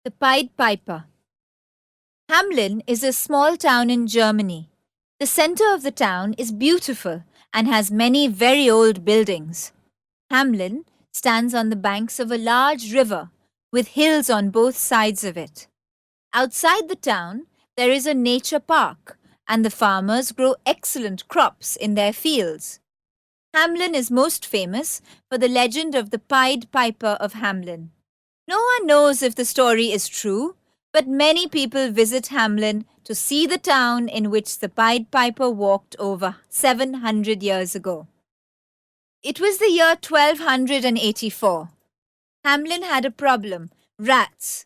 The Pied Piper. Hamelin is a small town in Germany. The center of the town is beautiful and has many very old buildings. Hamelin stands on the banks of a large river with hills on both sides of it. Outside the town, there is a nature park, and the farmers grow excellent crops in their fields. Hamelin is most famous for the legend of the Pied Piper of Hamelin. No one knows if the story is true, but many people visit Hamelin to see the town in which the Pied Piper walked over 700 years ago. It was the year 1284. Hamelin had a problem: rats.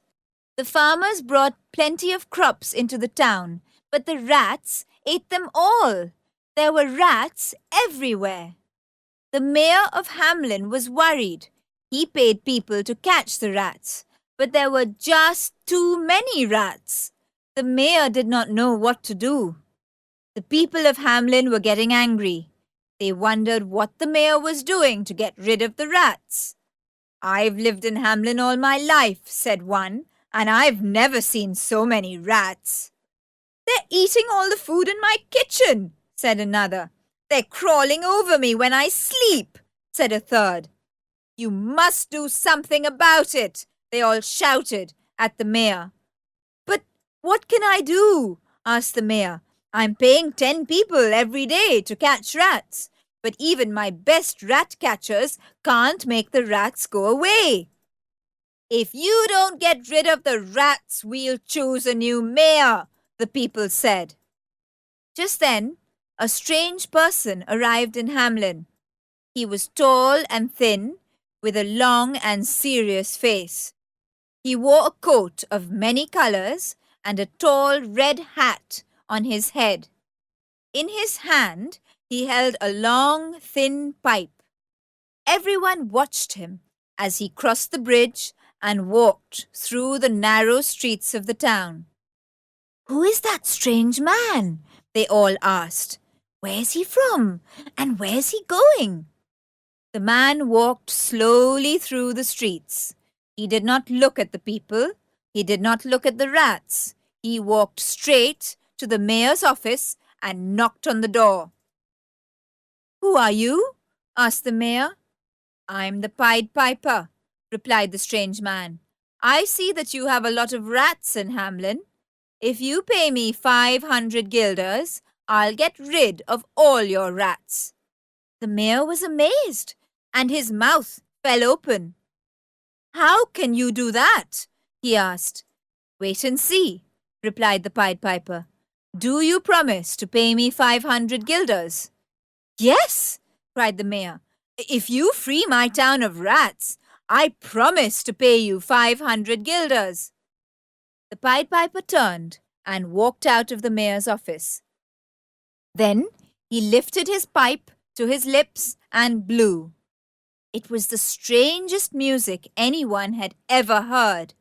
The farmers brought plenty of crops into the town, but the rats ate them all. There were rats everywhere. The mayor of Hamelin was worried. He paid people to catch the rats, but there were just too many rats. The mayor did not know what to do. The people of Hamelin were getting angry. They wondered what the mayor was doing to get rid of the rats. "I've lived in Hamelin all my life," said one, "and I've never seen so many rats." "They're eating all the food in my kitchen," said another. "They're crawling over me when I sleep," said a third. "You must do something about it," they all shouted at the mayor. "But what can I do?" asked the mayor. "I'm paying 10 people every day to catch rats, but even my best rat catchers can't make the rats go away." "If you don't get rid of the rats, we'll choose a new mayor," the people said. Just then, a strange person arrived in Hamelin. He was tall and thin, with a long and serious face. He wore a coat of many colors and a tall red hat on his head. In his hand, he held a long, thin pipe. Everyone watched him as he crossed the bridge and walked through the narrow streets of the town. "Who is that strange man?" they all asked. "Where's he from? And where's he going?" The man walked slowly through the streets. He did not look at the people. He did not look at the rats. He walked straight to the mayor's office and knocked on the door. "Who are you?" asked the mayor. "I'm the Pied Piper," replied the strange man. "I see that you have a lot of rats in Hamelin. If you pay me 500 guilders, I'll get rid of all your rats." The mayor was amazed, and his mouth fell open. "How can you do that?" he asked. "Wait and see," replied the Pied Piper. "Do you promise to pay me 500 guilders?" "Yes," cried the mayor. "If you free my town of rats, I promise to pay you 500 guilders." The Pied Piper turned and walked out of the mayor's office. Then he lifted his pipe to his lips and blew. It was the strangest music anyone had ever heard.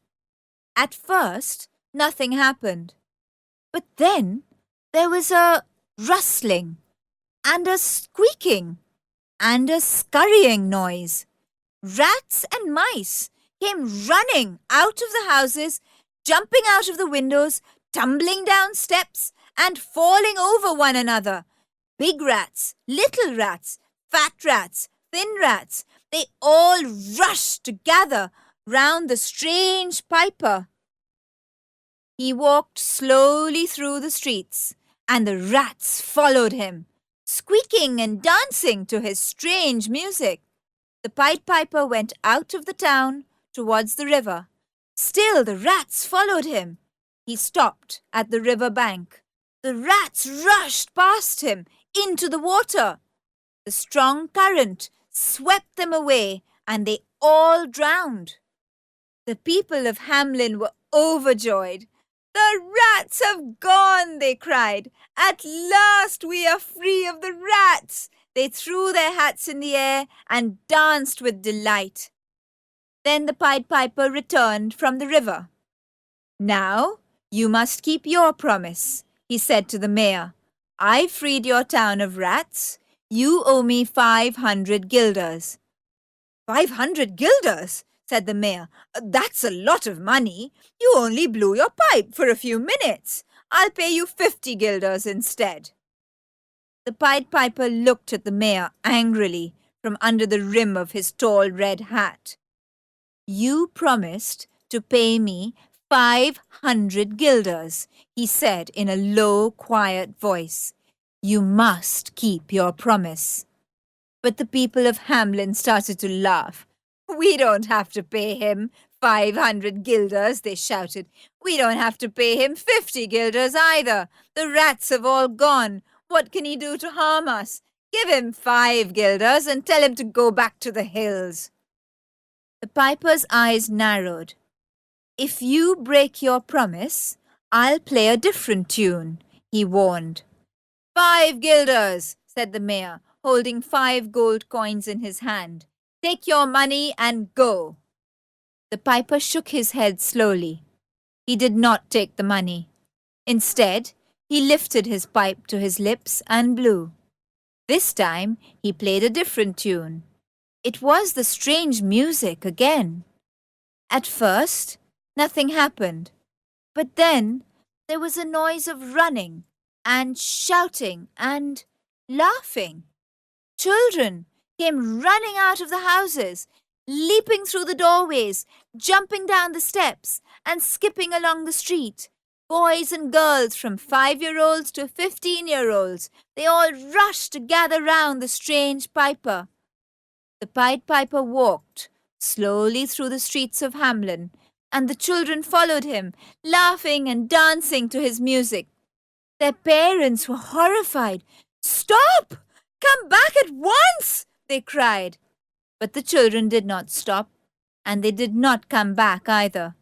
At first, nothing happened. But then there was a rustling and a squeaking and a scurrying noise. Rats and mice came running out of the houses, jumping out of the windows, tumbling down steps, and falling over one another. Big rats, little rats, fat rats, thin rats, they all rushed to gather round the strange piper. He walked slowly through the streets, and the rats followed him, squeaking and dancing to his strange music. The Pied Piper went out of the town towards the river. Still the rats followed him. He stopped at the river bank. The rats rushed past him into the water. The strong current swept them away, and they all drowned. The people of Hamelin were overjoyed. "The rats have gone," they cried. "At last we are free of the rats." They threw their hats in the air and danced with delight. Then the Pied Piper returned from the river. "Now you must keep your promise," he said to the mayor. "I freed your town of rats. You owe me 500 guilders." "500 guilders?" said the mayor. That's a lot of money. You only blew your pipe for a few minutes. I'll pay you 50 guilders instead. The Pied Piper looked at the mayor angrily from under the rim of his tall red hat. You promised to pay me 500 guilders, he said in a low, quiet voice. You must keep your promise. But the people of Hamelin started to laugh. We don't have to pay him 500 guilders, they shouted. We don't have to pay him 50 guilders either. The rats have all gone. What can he do to harm us? Give him 5 guilders and tell him to go back to the hills. The piper's eyes narrowed. If you break your promise, I'll play a different tune, he warned. 5 guilders, said the mayor, holding 5 gold coins in his hand. Take your money and go. The piper shook his head slowly. He did not take the money. Instead, he lifted his pipe to his lips and blew. This time, he played a different tune. It was the strange music again. At first, nothing happened. But then, there was a noise of running and shouting and laughing. Children came running out of the houses, leaping through the doorways, jumping down the steps, and skipping along the street. Boys and girls from 5-year-olds to 15-year-olds, they all rushed to gather round the strange piper. The Pied Piper walked slowly through the streets of Hamelin, and the children followed him, laughing and dancing to his music. Their parents were horrified. Stop! Come back at once! They cried. But the children did not stop, and they did not come back either.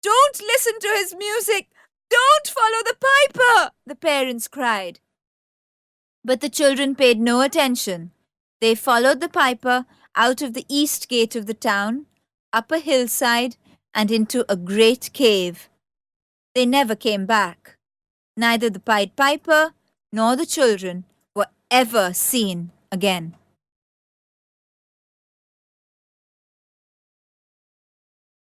Don't listen to his music! Don't follow the piper! The parents cried. But the children paid no attention. They followed the piper out of the east gate of the town, up a hillside, and into a great cave. They never came back. Neither the Pied Piper nor the children were ever seen again.